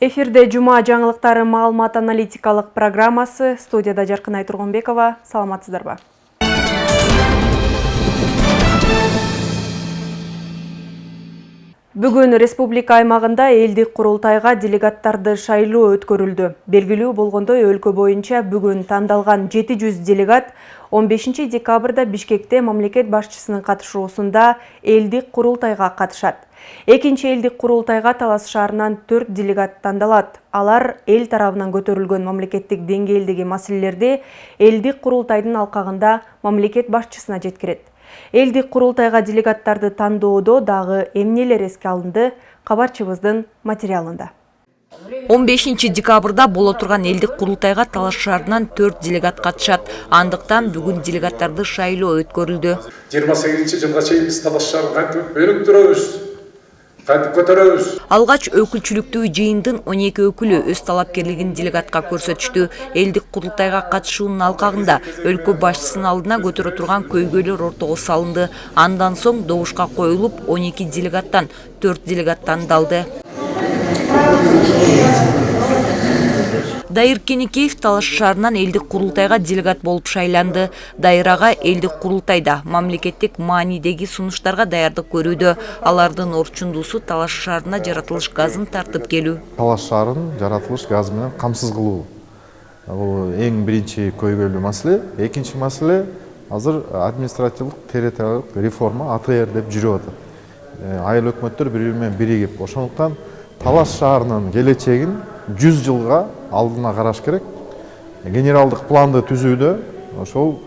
Эфирде Жума жаңылыктары маалымат аналитикалык программасы. Студияда Жаркынай Тургунбекова. Саламатсыздарбы? Бүгүн республика аймагында элдик курултайга делегаттарды шайлоо өткөрүлдү. Белгилүү болгондой, өлкө боюнча бүгүн тандалган 700 делегат 15 декабрда Бишкекте мамлекет башчысынын катышуусунда элдик курултайга катышат. Экинчи элдик курултайга Талас шаарынан 4 делегат тандалат. Алар эл тарабынан көтөрүлгөн мамлекеттик деңгээлдеги маселелерди элдик курултайдын алкагында мамлекет башчысына жеткирет. Элдик курултайга делегаттарды тандоодо дагы эмнелер эске алынды? Кабарчыбыздын материалында. 15 декабрда боло турган элдик курултайга Талас шаарынан 4 делегат катышат. Андыктан бүгүн делегаттарды шайлоо өткөрүлдү. 28-жылга чейин биз Талас шаарын кантип өнүктүрөбүз? Кантип көтөрөбүз? Алгач өкүлчүлүктүү жыйындын 12 өкүлү өз талапкерлигин делегатка көрсөтүштү. Элдик курултайга катышуунун алкагында өлкө башчысынын алдына көтөрө турган көйгөйлөр ортого салынды. Андан соң добушка коюлуп 12 делегаттан 4 делегат тандалды. Дайыр Кенекеев Талас шаарынан элдик курултайга делегат болуп шайланды. Дайырага элдик курултайда мамлекеттик маанидеги сунуштарга даярдык көрүүдө. Алардын орчундуусу Талас шаарына жаратылыш газын тартып келүү. Талас шаарын жаратылыш газы менен камсыз кылуу. Бул эң биринчи көйгөйлүү маселе. Экинчи маселе азыр административдик территориялык реформа АТР деп жүрүп атат. Айыл өкмөттөр бири менен биригип, ошондуктан Талас шаарынын келечегин 100 жылга алдына караш керек. Генералдык планды түзүүдө ошол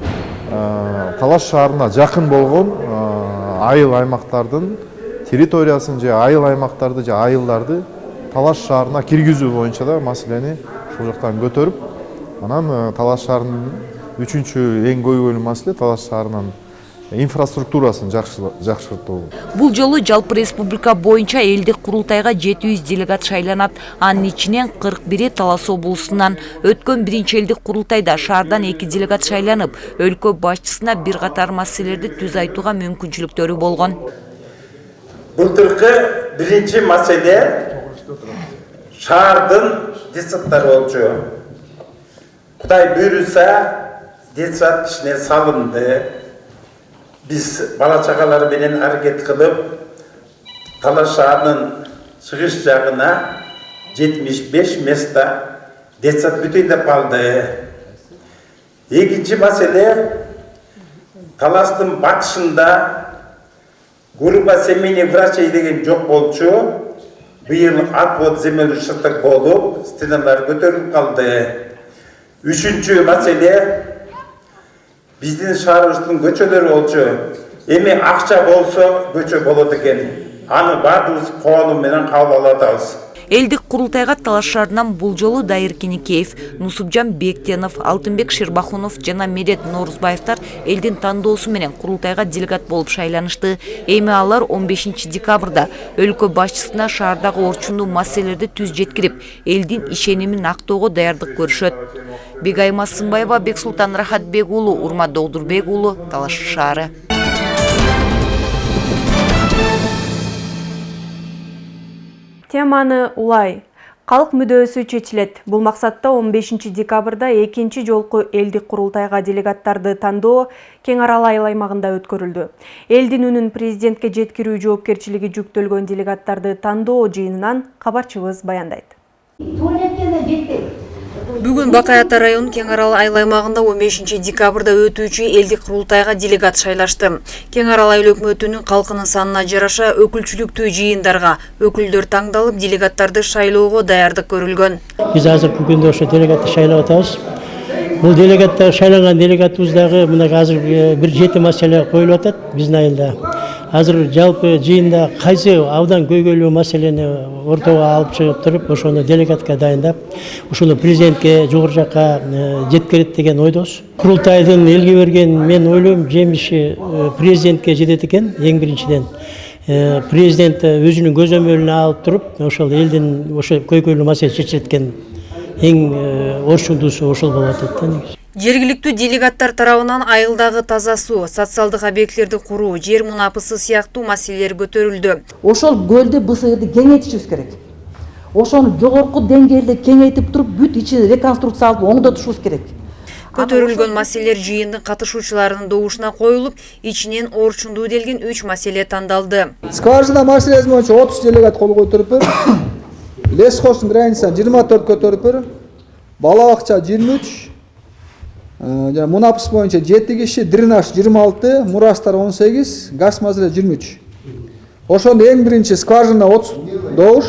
Талас шаарына жакын болгон айыл аймактардын территориясын же айыл аймактарды же айылдарды Талас шаарына киргизүү боюнча да маселени ушул жактан көтөрүп, анан Талас шаарынын үчүнчү эң көйгөйлүү маселе Талас шаарынын инфраструктурасын жакшыртуу. Бул жолу жалпы республика боюнча элдик курултайга 700 делегат шайланат. Анын ичинен 41 Талас облусунан. Өткөн биринчи элдик курултайда шаардан 2 делегат шайланып, өлкө башчысына бир катар маселелерди түз айтууга мүмкүнчүлүктөрү болгон. Былтыркы биринчи маселе шаардын детсадтары болчу. Кудай буйруса, детсад ишине салынды. Biz bala çakaları bilen hareket kılıp Талас шаарынын çıkış жагына 75 места детсад бүтүндеп калды. Экинчи маселе Таластын батышында группа семейный врачей деген жок болчу. Быйыл отвод земель участок болуп, стеналар көтөрүлүп калды. Үчүнчү маселе биздин шаарыбыздын көчөлөрү болчу. Эми акча болсо көчө болот экен. Аны баардыгыбыз коонум менен кабыл алабыз. Элдик курултайга Талас шаарынан бул жолу Дайыр Кенекеев, Нусупжан Бектенов, Алтынбек Шербахунов жана Медет Норузбаевтар элдин тандоосу менен курултайга делегат болуп шайланышты. Эми алар 15 декабрда өлкө башчысына шаардагы орчундуу маселелерди түз жеткирип, элдин ишенимин актоого даярдык көрүшөт. Бегайма Сымбаева, Бексултан Рахатбек уулу, Урмат Доолдурбек уулу, Талас шаары. Теманы улай. Калк мүдөөсү чечилет. Бул максатта 15 декабрда экинчи жолку элдик курултайга делегаттарды тандоо кең аралуу айыл аймагында өткөрүлдү. Элдин үнүн президентке жеткирүү жоопкерчилиги жүктөлгөн делегаттарды тандоо жыйынынан кабарчыбыз баяндайт. Бүгүн Бакай Ата районунун кең аралуу айыл аймагында 15 декабрда өтүүчү элдик курултайга делегат шайлашты. Кең аралуу айыл өкмөтүнүн калкынын санына жараша өкүлчүлүктүү жыйындарга өкүлдөр таңдалып, делегаттарды шайлоого даярдык көрүлгөн. Биз азыркы күндө ошо делегатты шайлап атабыз. Бул делегаттар шайланган делегатыбыздагы мына азыр бир 7 маселе коюлуп атат биздин айылда. Азыр жалпы жыйында кайсы абдан көйгөйлүү маселени ортого алып чыгып туруп, ошону делегатка дайындап, ошону президентке жогору жакка жеткирет деген ойдобуз. Курултайдын элге берген, мен ойлойм, жемиши президентке жетет экен, эң биринчиден. Президент өзүнүн көзөмөлүнө алып туруп, ошол элдин ошо көйгөйлүү маселе чечилет экен. Эң орчундуусу ошол болот да. Жергиликтүү делегаттар тарабынан айылдагы таза суу, социалдык объектлерди куруу, жер мунапысы сыяктуу маселелер көтөрүлдү. Ошол көлдү бысыгырды кеңейтишибиз керек. ошону жогорку деңгээлде кеңейтип туруп бүт ичин реконструкция алып оңдотушубуз керек. Көтөрүлгөн маселелер жыйындын катышуучуларынын добушуна коюлуп, ичинен орчундуу делген 3 маселе тандалды. Скважина маселеси боюнча 30 делегат кол көтөрүптүр. Лесхоздун границасын 24 көтөрүптүр. Бала бакча 23. Жана Мунапс боюнча 7 киши, дренаж 26, мурастар 18, газ маселе 23. Ошондо эң биринчи скважина 30 добуш.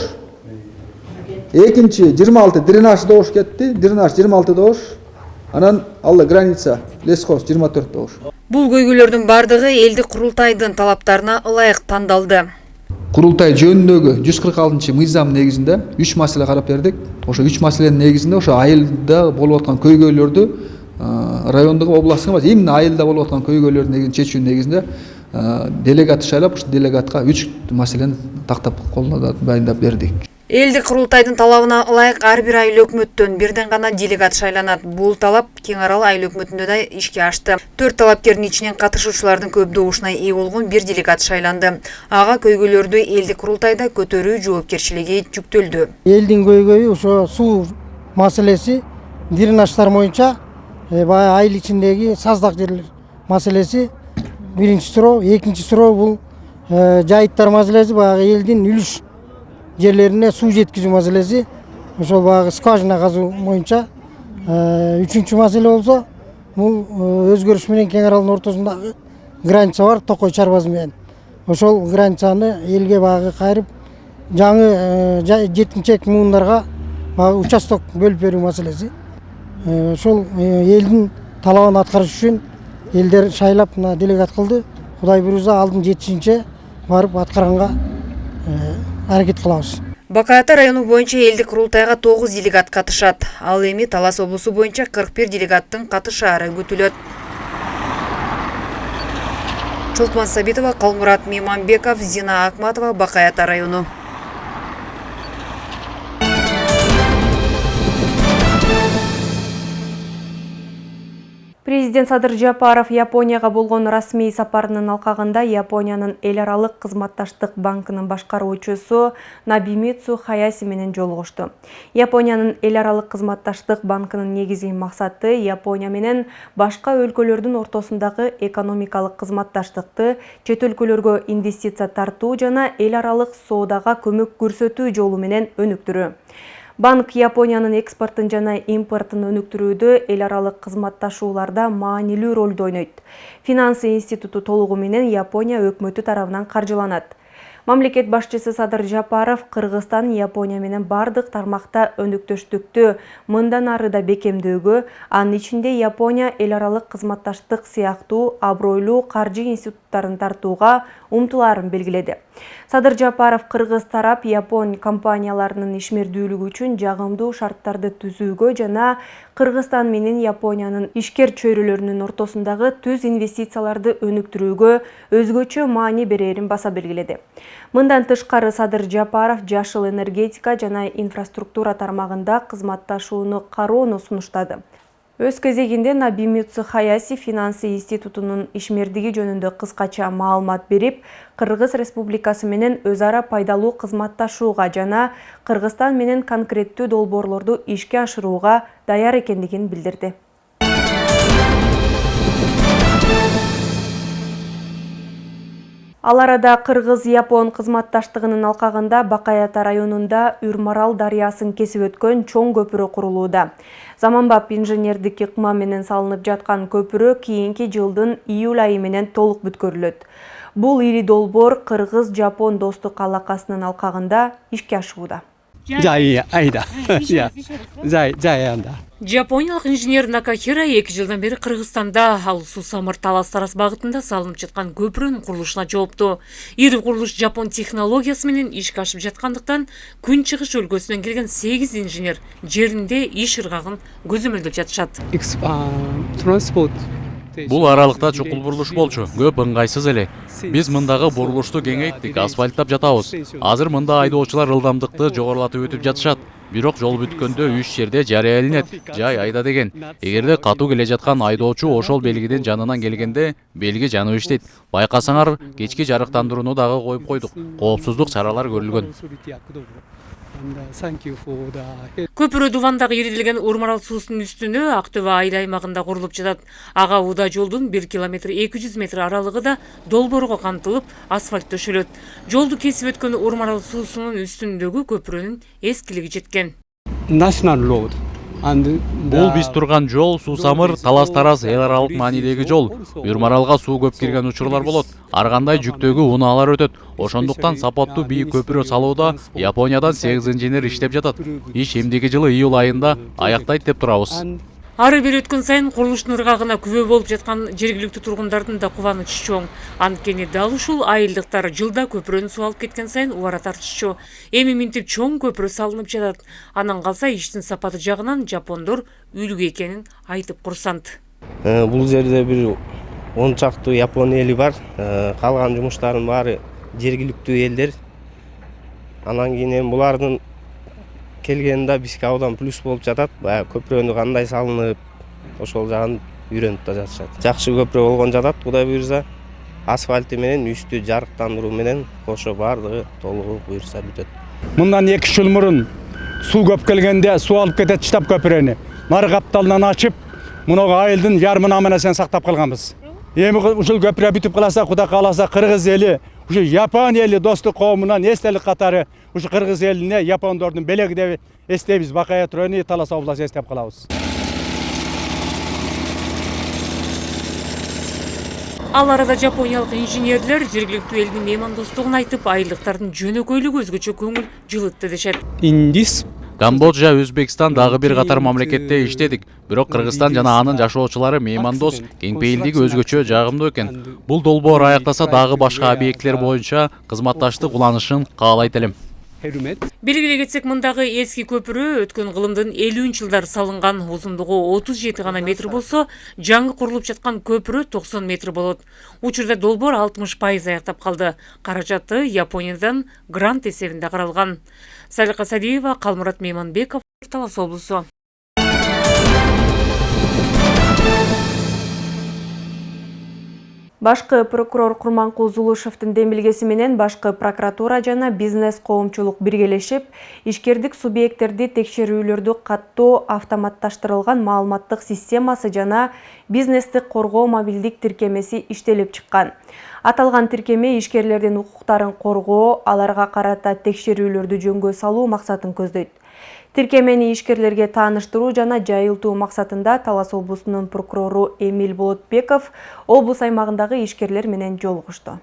Экинчи 26 дренаж добуш кетти, дренаж 26 добуш. Анан алла граница лесхоз 24 добуш. Бул көйгөйлөрдүн бардыгы элдик курултайдын талаптарына ылайык тандалды. Курултай жөнүндөгү 146-мыйзам негизинде 3 маселе карап бердик. Ошо 3 маселенин негизинде ошо айылда болуп аткан көйгөйлөрдү райондогу областтык эмес, именно айылда болуп аткан көйгөйлөрдүн негизин чечүү негизинде делегат шайлап, ошо делегатка 3 маселени тактап колуна байындап бердик. Элдик курултайдын талабына ылайык ар бир айыл өкмөттөн бирден гана делегат шайланат. Бул талап Кең Арал айыл өкмөтүндө да ишке ашты. 4 талапкердин ичинен катышуучулардын көп добушуна ээ болгон 1 делегат шайланды. Ага көйгөйлөрдү элдик курултайда көтөрүү жоопкерчилиги жүктөлдү. Элдин көйгөйү ошо суу маселеси, дренаждар боюнча айыл ичиндеги саздак жерлер маселеси биринчи суроо, экинчи суроо бул жайыттар маселеси, баягы элдин үлүш жерлерине суу жеткизүү маселеси, ошол баягы скважина казуу боюнча. Үчүнчү маселе болсо, бул өзгөрүш менен Кең Аралдын ортосундагы граница бар, Токой чарбазы менен. Ошол границаны элге баягы кайрып, жаңы жеткинчек муундарга баягы участок бөлүп берүү маселеси. Ошол элдин талабын аткарыш үчүн элдер шайлап делегат кылды. Кудай буйрса алдын жетишинче барып аткаранга аракет кылабыз. Бакай Ата району боюнча элдик курултайга 9 делегат катышат. Ал эми Талас облусу боюнча 41 делегаттын катышаары күтүлөт. Чолтман Сабитова, Калмурат Мейманбеков, Зина Акматова, Бакай Ата району. Президент Садыр Жапаров Японияга болгон расмий сапарынын алкагында Япониянын эл аралык кызматташтык банкынын башкаруучусу Набимитсу Хаяси менен жолугушту. Япониянын эл аралык кызматташтык банкынын негизги максаты Япония менен башка өлкөлөрдүн ортосундагы экономикалык кызматташтыкты, чет өлкөлөргө инвестиция тартуу жана эл аралык соодага көмөк көрсөтүү жолу менен өнүктүрүү. Банк Япониянын экспортун жана импортун өнүктүрүүдө эл аралык кызматташууларда маанилүү ролду ойнойт. Финансы институту толугу менен Япония өкмөтү тарабынан каржыланат. Мамлекет башчысы Садыр Жапаров Кыргызстан Япония менен бардык тармакта өнүктөштүктү мындан ары да бекемдөөгө, анын ичинде Япония эл аралык кызматташтык сыяктуу абройлуу каржы институттарын тартууга умтулаарын белгиледи. Садыр Жапаров Кыргыз тарап Япон компанияларынын ишмердүүлүгү үчүн жагымдуу шарттарды түзүүгө жана Кыргызстан менен Япониянын ишкер чөйрөлөрүнүн ортосундагы түз инвестицияларды өнүктүрүүгө өзгөчө маани берерин баса белгиледи. Мындан тышкары Садыр Жапаров жашыл энергетика жана инфраструктура тармагында кызматташууну кароону сунуштады. Өз кезегинде Набимитсу Хаяси Финансы институтунун ишмердиги жөнүндө кыскача маалымат берип, Кыргыз Республикасы менен өз ара пайдалуу кызматташууга жана Кыргызстан менен конкреттүү долбоорлорду ишке ашырууга даяр экендигин билдирди. Ал арада Кыргыз-Япон кызматташтыгынын алкагында Бакай Ата районунда Үрмарал дарыясын кесип өткөн чоң көпүрө курулууда. Заманбап инженердик ыкма менен салынып жаткан көпүрө кийинки жылдын июль айы менен толук бүткөрүлөт. Бул ири долбоор Кыргыз-Жапон достук алакасынын алкагында ишке ашууда. Жапониялык инженер Накахира 2 жылдан бери Кыргызстанда Алсу Самыр Талас-Тарас багытында салынып жаткан көпүрөнүн курулушуна жоопту. Ири курулуш Жапон технологиясы менен ишке ашып жаткандыктан Күн чыгыш өлкөсүнөн келген 8 инженер жеринде иш ыргагын көзөмөлдөп жатышат. Бул аралыкта чукул бурулуш болчу, көп ыңгайсыз эле. Биз мындагы бурулушту кеңейттик, асфальттап жатабыз. Азыр мында айдоочулар ылдамдыкты жогорулатып өтүп жатышат. Бирок жол бүткөндө 3 жерде жарыя илинет, жай айда деген. Эгерде катуу келе жаткан айдоочу ошол белгиден жанынан келгенде, белги жанып иштейт. Байкасаңар, кечки жарыктандырууну дагы коюп койдук. Коопсуздук чаралар көрүлгөн. Көпүрө дувандагы иридилген урмарал суусунун үстүнө Ак Төбө айыл аймагында курулуп жатат. Ага уда жолдун 1 километр 200 метр аралыгы да долбоорго камтылып, асфальт төшөлөт. Жолду кесип өткөн урмарал суусунун үстүндөгү көпүрөнүн эскилиги жеткен. Бул биз турган жол Суу-Самыр талас-тараз эл аралык маанидеги жол. Урмаралга суу көп кирген учурлар болот. Ар кандай жүктөгү унаалар өтөт. Ошондуктан сапаттуу бийик көпүрө салууда Япониядан 8 инженер иштеп жатат. Иш эмдиги жылы июль айында аяктайт деп турабыз. Ары бери өткөн сайын курулуштун ыргагына күбө болуп жаткан жергиликтүү тургундардын да кубанычы чоң. Анткени дал ушул айылдыктар жылда көпүрөнү суу алып кеткен сайын убара тартышчу. Эми минтип чоң көпүрө салынып жатат. Анан калса иштин сапаты жагынан жапондор үлгү экенин айтып курсант. Бул жерде бир 10 чактуу Япон эли бар. Калган жумуштардын баары жергиликтүү элдер. Анан кийин булардын келгенде бизге абдан плюс болуп жатат. Баягы көпүрөнү кандай салынып, ошол жагын үйрөнүп да жатышат. Жакшы көпүрө болгон жатат, Кудай буйрса. Асфальты менен үстү жарыктандыруу менен кошо баардыгы толугу буйрса бүтөт. Мындан 2 жыл мурун суу көп келгенде суу алып кетет штаб көпүрөнү. Нары капталынан ачып, мунуга айылдын ярымына менен сактап калганбыз. Эми ушул көпүрө бүтүп каласа, Кудай кааласа, Кыргыз эли, ушу Япон эли достук коомунан эстелик катары ушу Кыргыз элине япондордун белеги деп эстейбиз. Бакая Тройни Талас областы эстеп калабыз. Ал арада жапониялык инженерлер жергиликтүү элдин меймандостугун айтып, айылдыктардын жөнөкөйлүгү өзгөчө көңүл жылытты дешет. Камбоджа, Өзбекстан дагы бир катар мамлекетте иштедик. Бирок Кыргызстан жана анын жашоочулары меймандос, кеңпейилдиги өзгөчө жагымдуу экен. Бул долбоор аяктаса дагы башка объекттер боюнча кызматташтык уланышын каалайт элем. Белгилей кетсек, мындагы эски көпүрө өткөн кылымдын 50-жылдар салынган, узундугу 37 гана метр болсо, жаңы курулуп жаткан көпүрө 90 метр болот. Учурда долбоор 60% аяктап калды. Каражаты Япониядан грант эсебинде каралган. Салика Садиева, Калмурат Мейманбеков, Талас облусу. Башкы прокурор Курманкул Зулушевдин демилгеси менен башкы прокуратура жана бизнес коомчулук биргелешип, ишкердик субъекттерди текшерүүлөрдү каттоо автоматташтырылган маалыматтык системасы жана бизнести коргоо мобилдик тиркемеси иштелип чыккан. Аталган тиркеме ишкерлердин укуктарын коргоо, аларга карата текшерүүлөрдү жөнгө салуу максатын көздөйт. Тиркемени ишкерлерге тааныштыруу жана жайылтуу максатында Талас облусунун прокурору Эмил Болотбеков облус аймагындагы ишкерлер менен жолугушту.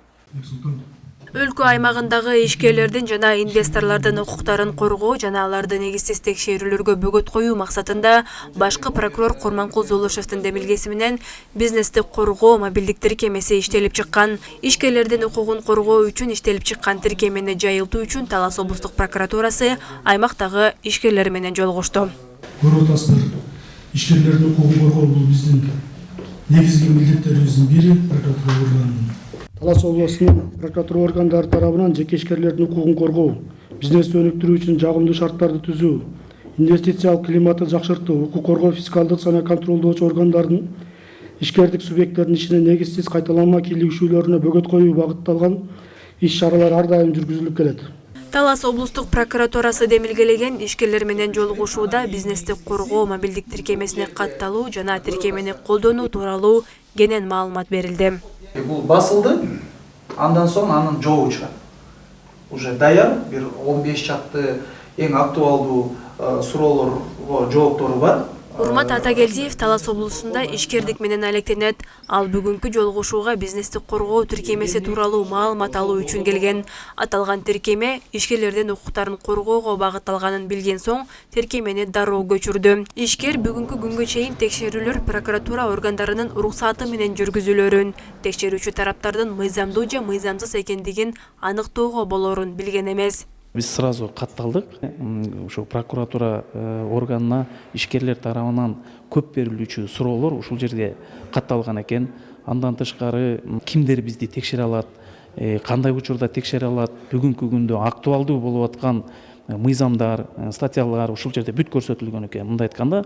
Өлкө аймагындагы ишкерлердин жана инвесторлордун укуктарын коргоо жана аларды негизсиз текшерүүлөргө бөгөт коюу максатында башкы прокурор Курманкул Зулушевдин демилгеси менен бизнести коргоо мобилдик тиркемеси иштелип чыккан. Ишкерлердин укугун коргоо үчүн иштелип чыккан тиркемени жайылтуу үчүн Талас облустук прокуратурасы аймактагы ишкерлер менен жолугушту. Көрүп атасыздар, ишкерлердин укугун коргоо бул биздин негизги милдеттерибиздин бири прокуратура органынын. Талас областынын прокуратура органдары тарабынан жеке ишкерлердин укугун коргоо, бизнести өнүктүрүү үчүн жагымдуу шарттарды түзүү, инвестициялык климатты жакшыртуу, укук коргоо фискалдык жана контролдоочу органдардын ишкердик субъекттердин ишине негизсиз кайталанма кийлигишүүлөрүнө бөгөт коюу багытталган иш-чаралар ар дайым жүргүзүлүп келет. Талас облустук прокуратурасы демилгелеген ишкерлер менен жолугушууда бизнести коргоо мобилдик тиркемесине катталуу жана тиркемени колдонуу тууралуу кенен маалымат берилди. Бул басылды, андан соң анын жообу чыгат. Уже даяр, бир 15 чакты эң актуалдуу суроолорго жооптору бар. Урмат Атагелдиев Талас облусунда ишкердик менен алектенет. Ал бүгүнкү жолугушууга бизнести коргоо тиркемеси тууралуу маалымат алуу үчүн келген. Аталган тиркеме ишкерлердин укуктарын коргоого багытталганын билген соң тиркемени дароо көчүрдү. Ишкер бүгүнкү күнгө чейин текшерүүлөр прокуратура органдарынын уруксаты менен жүргүзүлөрүн, текшерүүчү тараптардын мыйзамдуу же мыйзамсыз экендигин аныктоого болорун билген эмес. Biz сразу катталдык. Ошо прокуратура органына ишкерлер тарабынан көп берилүүчү суроолор ушул жерде катталган экен. Андан тышкары кимдер бизди текшере алат, кандай учурда текшере алат, бүгүнкү күндө актуалдуу болуп аткан мыйзамдар, статьялар ушул жерде бүт көрсөтүлгөн экен. Мындай айтканда,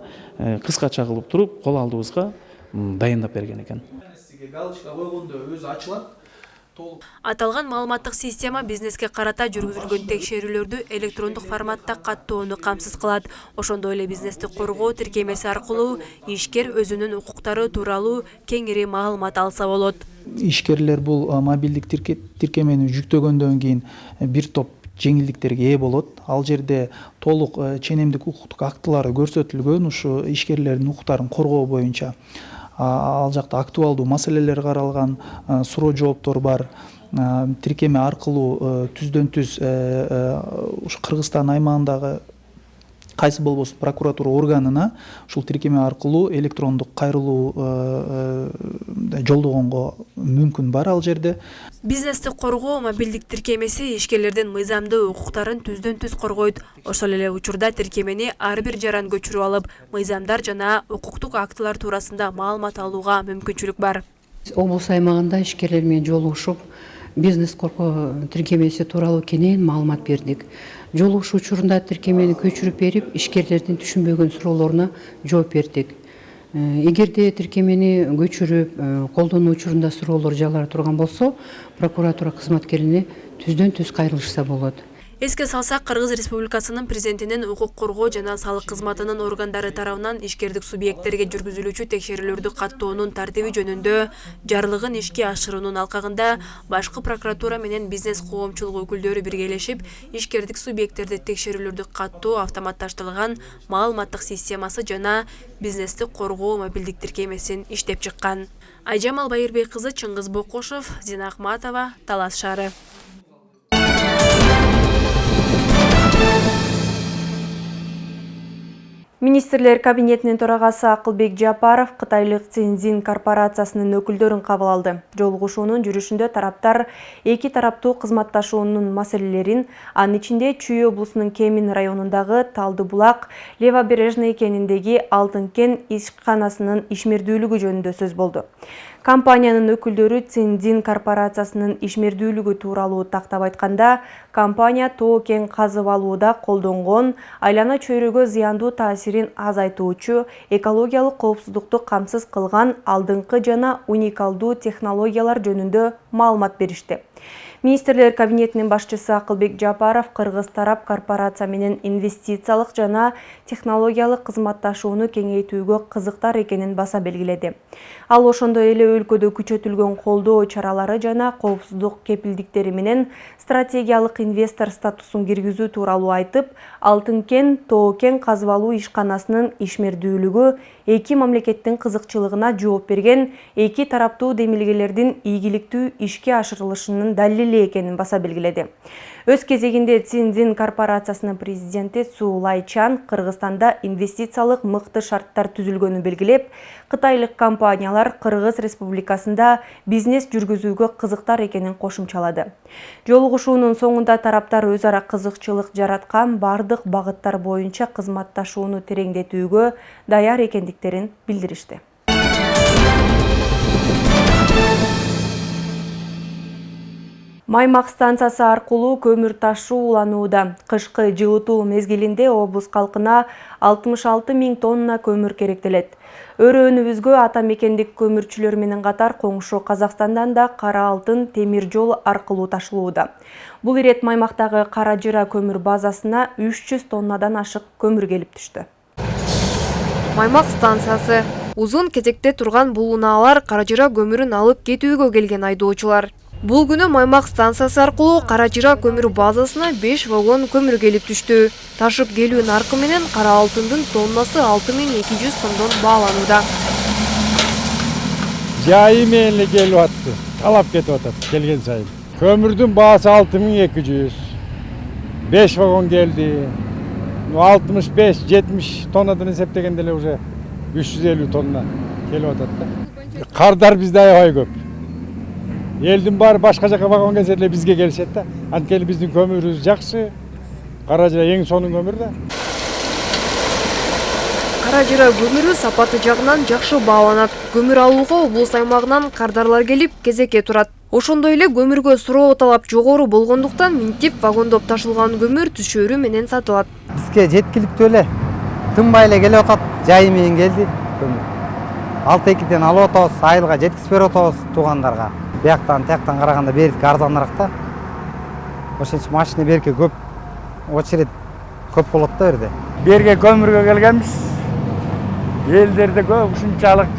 кыскача кылып туруп, кол алдыбызга дайындап берген экен. Галочка койгондо өзү ачылат. Аталган маалыматтык система бизнеске карата жүргүзүлгөн текшерүүлөрдү электрондук форматта каттоону камсыз кылат. Ошондой эле бизнести коргоо тиркемеси аркылуу ишкер өзүнүн укуктары тууралуу кеңири маалымат алса болот. Ишкерлер бул мобилдик тиркемени жүктөгөндөн кийин бир топ жеңилдиктерге ээ болот. Ал жерде толук ченемдик укуктук актылары көрсөтүлгөн, ушу ишкерлердин укуктарын коргоо боюнча. Ал жакта актуалдуу маселелер каралган, суроо жооптор бар. Тиркеме аркылуу түздөн түз ушу Кыргызстан аймагындагы кайсы болбосун прокуратура органына ушул тиркеме аркылуу электрондук кайрылуу жолдогонго мүмкүн бар ал жерде. Бизнести коргоо мобилдик тиркемеси ишкерлердин мыйзамдуу укуктарын түздөн түз коргойт. Ошол эле учурда тиркемени ар бир жаран көчүрүп алып, мыйзамдар жана укуктук актылар туурасында маалымат алууга мүмкүнчүлүк бар. Облус аймагында ишкерлер менен жолугушуп, бизнес коргоо тиркемеси тууралуу кенен маалымат бердик. Жолугушуу учурунда тиркемени көчүрүп берип, ишкерлердин түшүнбөгөн суроолоруна жооп бердик. Эгерде тиркемени көчүрүп, колдонуу учурунда суроолор жалара турган болсо, прокуратура кызматкерине түздөн түз кайрылышса болот. Эске салсак, Кыргыз Республикасынын президентинин укук коргоо жана салык кызматынын органдары тарабынан ишкердик субъекттерге жүргүзүлүүчү текшерүүлөрдү каттоонун тартиби жөнүндө жарлыгын ишке ашыруунун алкагында башкы прокуратура менен бизнес коомчулук өкүлдөрү биргелешип, ишкердик субъекттерди текшерүүлөрдү каттоо автоматташтырылган маалыматтык системасы жана бизнести коргоо мобилдик тиркемесин иштеп чыккан. Айжамал Байырбек кызы, Чыңгыз Бокошов, Зина Ахматова, Талас шаары. Министрлер кабинетинин төрагасы Акылбек Жапаров Кытайлык Цинзин корпорациясынын өкүлдөрүн кабыл алды. Жолугушуунун жүрүшүндө тараптар эки тараптуу кызматташуунун маселелерин, анын ичинде Чүй облусунун Кемин районундагы Талдыбулак Левобережный кениндеги Алтын кен ишканасынын ишмердүүлүгү жөнүндө сөз болду. Компаниянын өкүлдөрү Цинзин корпорациясынын ишмердүүлүгү тууралуу тактап айтканда, компания тоо кен казып алууда колдонгон айлана чөйрөгө зыяндуу таасирин азайтуучу, экологиялык коопсуздукту камсыз кылган алдыңкы жана уникалдуу технологиялар жөнүндө маалымат беришти. Министрлер кабинетинин башчысы Акылбек Жапаров кыргыз тарап корпорация менен инвестициялык жана технологиялык кызматташууну кеңейтүүгө кызыктар экенин баса белгиледи. Ал ошондой эле өлкөдө күчөтүлгөн колдоо чаралары жана коопсуздук кепилдиктери менен стратегиялык инвестор статусун киргизүү тууралуу айтып, Алтын кен тоо кен казып алуу ишканасынын ишмердүүлүгү эки мамлекеттин кызыкчылыгына жооп берген, эки тараптуу демилгелердин ийгиликтүү ишке ашырылышынын далили экенин баса белгиледи. Өз кезегинде Цинзин корпорациясынын президенти Суу Лайчан Кыргызстанда инвестициялык мыкты шарттар түзүлгөнүн белгилеп, кытайлык компаниялар Кыргыз Республикасында бизнес жүргүзүүгө кызыктар экенин кошумчалады. Жолугушуунун соңунда тараптар өз ара кызыкчылык жараткан бардык багыттар боюнча кызматташууну тереңдетүүгө даяр экендиктерин билдиришти. Маймак станциясы аркылуу көмүр ташуу уланууда. Кышкы жылытуу мезгилинде облус калкына 66 000 тонна көмүр керектелет. Өрөөнүбүзгө ата мекендик көмүрчүлөр менен катар коңшу Казакстандан да Кара Алтын темир жол аркылуу ташылууда. Бул ирет Маймактагы Кара Жыра көмүр базасына 300 тоннадан ашык көмүр келип түштү. Маймак станциясы. Узун кезекте турган бул унаалар Кара Жыра көмүрүн алып кетүүгө келген айдоочулар. Бул күнү Маймак станциясы аркылуу Кара Жыра көмүр базасына 5 вагон көмүр келип түштү. Ташып келүү наркы менен Кара Алтындын тоннасы 6200 сомдон бааланууда. Жайы менен келип атты. Алап кетип атат келген сайын. Көмүрдүн баасы 6200. 5 вагон келди. 65-70 тоннадан эсептегенде эле уже 350 тонна келип атат да. Кардар бизде аябай көп. Элдин баары башка жака вагон келсе деле бизге келишет да. Анткени биздин көмүрүбүз жакшы. Кара Жыра эң сонун көмүр да. Кара Жыра көмүрү сапаты жагынан жакшы бааланат. Көмүр алууга облус аймагынан кардарлар келип кезекке турат. Ошондой эле көмүргө суроо талап жогору болгондуктан минтип вагондоп ташылган көмүр түшөрү менен сатылат. Бизге жеткиликтүү эле, тынбай эле келип атат, жайы менен келди көмүр. 6-2ден алып атабыз, айылга жеткизип берип атабыз туугандарга. Бияктан, тияктан караганда бердики арзаныраак да. Ошон үчүн машина берке көп, очередь көп болот да жерде. Берге көмүргө келгенбиз. Элдерде көп ушунчалык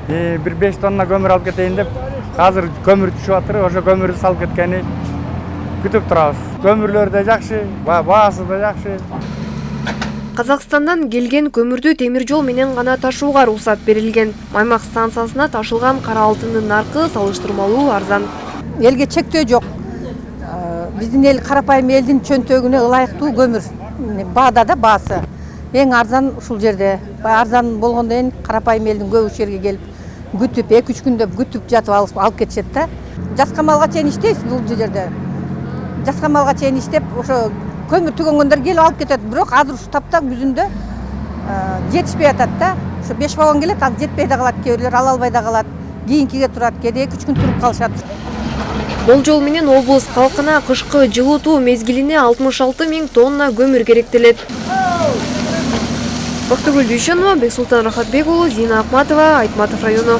1-5 тонна көмүр алып кетейин деп, азыр көмүр түшүп атыр, ошо көмүрдү салып кеткени күтүп турабыз. Көмүрлөр да жакшы, баасы да жакшы. Казакстандан келген көмүрдү темир жол менен гана ташууга уруксат берилген. Маймак станциясына ташылган кара алтындын наркы салыштырмалуу арзан. Элге чектөө жок. Биздин эл карапайым элдин чөнтөгүнө ылайыктуу көмүр. Баада да баасы. Эң арзан ушул жерде. Арзан болгондон кийин карапайым элдин көбү жерге келип күтүп 2-3 күндөп күтүп жатып алып кетишет да. Жаска малга чейин иштейбиз бул жерде. Жаска малга чейин иштеп, ошо көмүр түгөнгөндөр келип алып кетет. Бирок азыр ушу тапта күзүндө жетишпей атат да. Ошо 5 вагон келет, азыр жетпей да калат, кээ бирлер ала албай да калат. Кийинкиге турат, кээде 2-3 күн туруп калышат. Болжол менен облус калкына кышкы жылытуу мезгилине 66 000 тонна көмүр керектелет. Бактыгүл Дүйшөнова, Бексултан Рахатбек уулу, Зина Акматова, Айтматов району.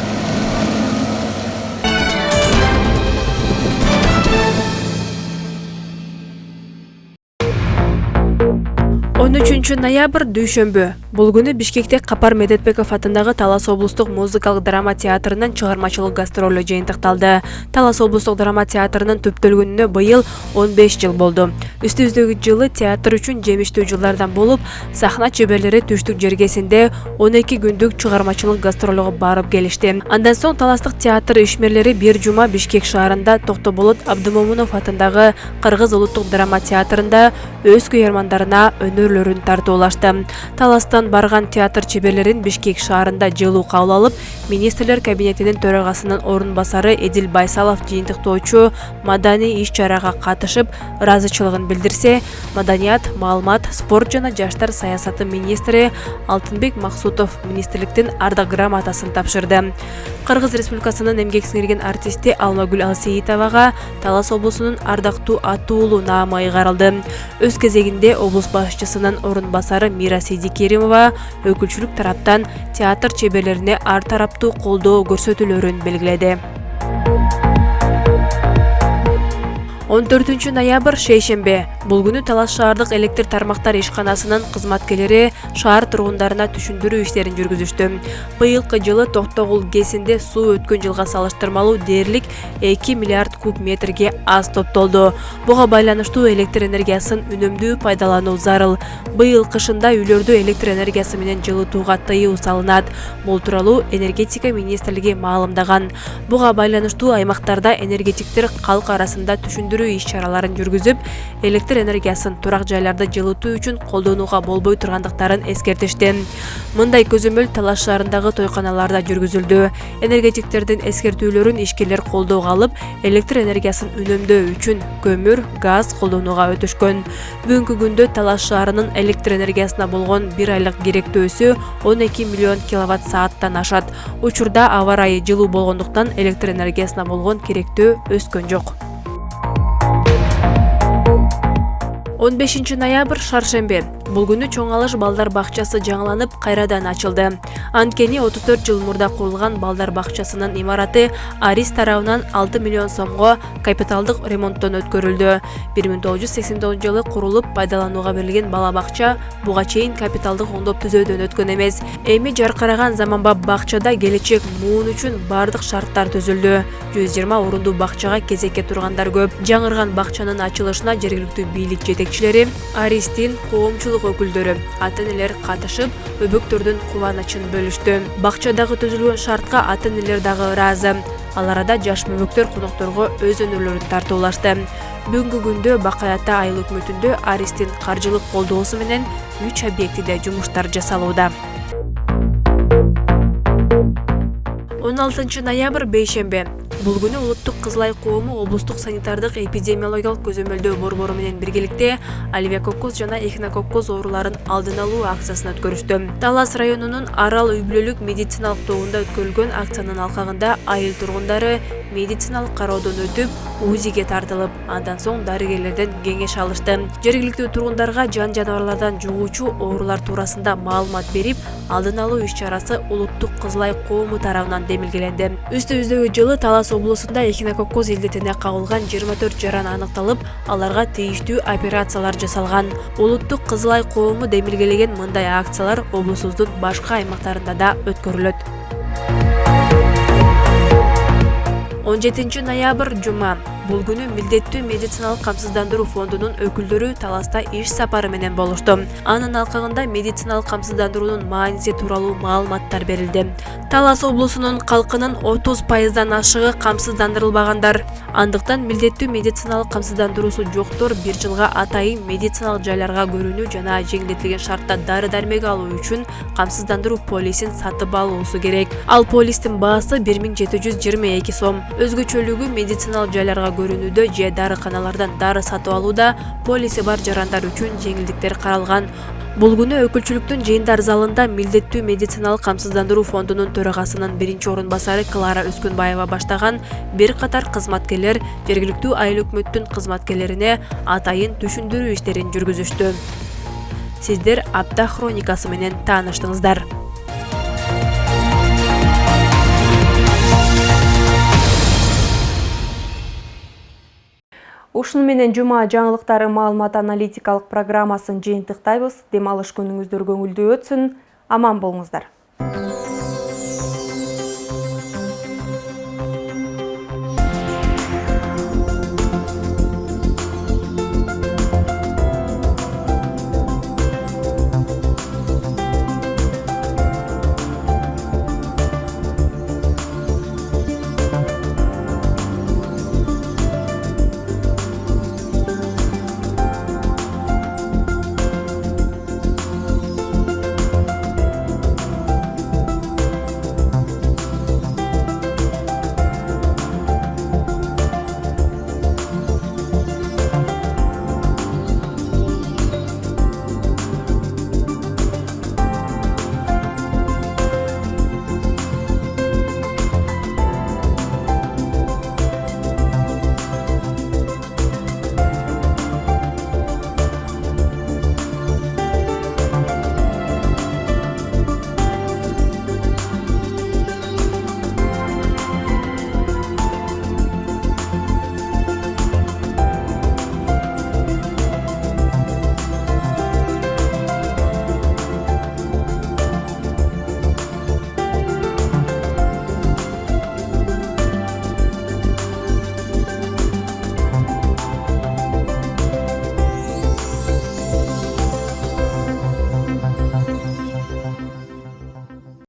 13 ноябрь дүйшөмбү. Бул күнү Бишкекте Капар Медетбеков атындагы Талас облустук музыкалык драма театрынын чыгармачылык гастролу жыйынтыкталды. Талас облустук драма театрынын түптөлгөнүнө быйыл 15 жыл болду. Үстүбүздөгү жылы театр үчүн жемиштүү жылдардан болуп, сахна чеберлери түштүк жергесинде 12 күндүк чыгармачылык гастролго барып келишти. Андан соң Таластык театр ишмерлери бир жума Бишкек шаарында Токтоболот Абдымомунов атындагы Кыргыз улуттук драма театрында өз күйөрмандарына өнөрлөрүн тартуулашты. Таластан барган театр чеберлерин Бишкек шаарында жылуу кабыл алып, министрлер кабинетинин төрагасынын орун басары Эдил Байсалов жыйынтыктоочу маданий иш-чарага катышып, ыраазычылыгын билдирсе, маданият, маалымат, спорт жана жаштар саясаты министри Алтынбек Максутов министрликтин ардак грамотасын тапшырды. Кыргыз Республикасынын эмгек сиңирген артисти Алмагүл Алсейитовага Талас облусунун ардактуу аттуулуу наамы ыйгарылды. Өз кезегинде облус башчысынын орун басары Мира Сейдикеримова өкүлчүлүк тараптан театр чеберлерине ар тараптуу колдоо көрсөтүүлөрүн белгиледи. 14 ноябрь шейшембе. Бул күнү Талас шаардык электр тармактар ишканасынын кызматкерлери шаар тургундарына түшүндүрүү иштерин жүргүзүштү. Быйылкы жылы Токтогул ГЭСинде суу өткөн жылга салыштырмалуу дээрлик 2 миллиард куб метрге аз топтолду. Буга байланыштуу электр энергиясын үнөмдүү пайдалануу зарыл. Быйыл кышында үйлөрдү электр энергиясы менен жылытууга тыюу салынат. Бул тууралуу энергетика министрлиги маалымдаган. Буга байланыштуу аймактарда энергетиктер калк арасында түшүндүрүү иш-чараларын жүргүзүп, электр энергиясын турак жайларда жылытуу үчүн колдонууга болбой тургандыктарын эскертишти. Мындай көзөмөл Талас шаарындагы тойканаларда жүргүзүлдү. Энергетиктердин эскертүүлөрүн ишкерлер колдоого алып, электр энергиясын үнөмдөө үчүн көмүр, газ колдонууга өтүшкөн. Бүгүнкү күндө Талас шаарынын электр энергиясына болгон 1 айлык керектөөсү 12 миллион киловатт сааттан ашат. Учурда аба ырайы жылуу болгондуктан электр энергиясына болгон керектөө өскөн жок. 15 ноябрь шаршембе. Бул күнү Чоң Алыш балдар бакчасы жаңыланып, кайрадан ачылды. Анткени 34 жыл мурда курулган балдар бакчасынын имараты Арис тарабынан 6 миллион сомго капиталдык ремонттон өткөрүлдү. 1989 жылы курулуп пайдаланууга берилген бала бакча буга чейин капиталдык оңдоп түзөөдөн өткөн эмес. Эми жаркыраган заманбап бакчада келечек муун үчүн бардык шарттар түзүлдү. 120 орундуу бакчага кезекке тургандар көп. Жаңырган бакчанын ачылышына жергиликтүү бийлик жетекчилери, Аристин коомчулук өкүлдөрү, ата-энелер катышып, өбөктөрдүн кубанычын бөлүштү. Бакчадагы түзүлгөн шартка ата-энелер дагы ыраазы. Ал арада жаш мөбөктөр конокторго өз өнөрлөрүн тартуулашты. Бүгүнкү күндө Бакай Ата айыл өкмөтүндө Аристин каржылык колдоосу менен 3 объектиде жумуштар жасалууда. 16 ноябрь бейшембе. Бул күнү улуттук Кызылай коому облустук санитардык эпидемиологиялык көзөмөлдөө борбору менен биргеликте алевиакоккус жана эхинококкус ооруларын алдын алуу акциясын өткөрүштү. Талас районунун Арал үй бүлөлүк медициналык тобунда өткөрүлгөн акциянын алкагында айыл тургундары медициналык кароодон өтүп, УЗИге тартылып, андан соң дарыгерлерден кеңеш алышты. Жергиликтүү тургундарга жан жаныбарлардан жугуучу оорулар туурасында маалымат берип, алдын алуу иш-чарасы улуттук Кызылай коому тарабынан демилгеленди. Үстүбүздөгү жылы Талас Талас облусунда эхинококкоз илдетине кабылган 24 жаран аныкталып, аларга тийиштүү операциялар жасалган. Улуттук Кызыл Ай коому демилгелеген мындай акциялар облусубуздун башка аймактарында да өткөрүлөт. 17 ноябрь жума. Бул күнү милдеттүү медициналык камсыздандыруу фондунун өкүлдөрү Таласта иш сапары менен болушту. Анын алкагында медициналык камсыздандыруунун мааниси тууралуу маалыматтар берилди. Талас облусунун калкынын 30%дан ашыгы камсыздандырылбагандар. Андыктан милдеттүү медициналык камсыздандыруусу жоктор 1 жылга атайын медициналык жайларга көрүүнү жана жеңилдетилген шартта дары-дармек алуу үчүн камсыздандыруу полисин сатып алуусу керек. Ал полистин баасы 1722 сом. Өзгөчөлүгү медициналык жайларга көрүнүүдө же дарыканалардан дары сатып алууда полиси бар жарандар үчүн жеңилдиктер каралган. Бул күнү өкүлчүлүктүн жыйындар залында милдеттүү медициналык камсыздандыруу фондунун төрагасынын 1-орунбасары Клара Өскүнбаева баштаган бир катар кызматкерлер жергиликтүү айыл өкмөттүн кызматкерлерине атайын түшүндүрүү иштерин жүргүзүштү. Сиздер апта хроникасы менен тааныштыңыздар. Ушуну менен жума жаңылыктары маалымат аналитикалык программасын жыйынтыктайбыз. Дем алыш күнүңүздөр көңүлдүү өтсүн. Аман болуңуздар.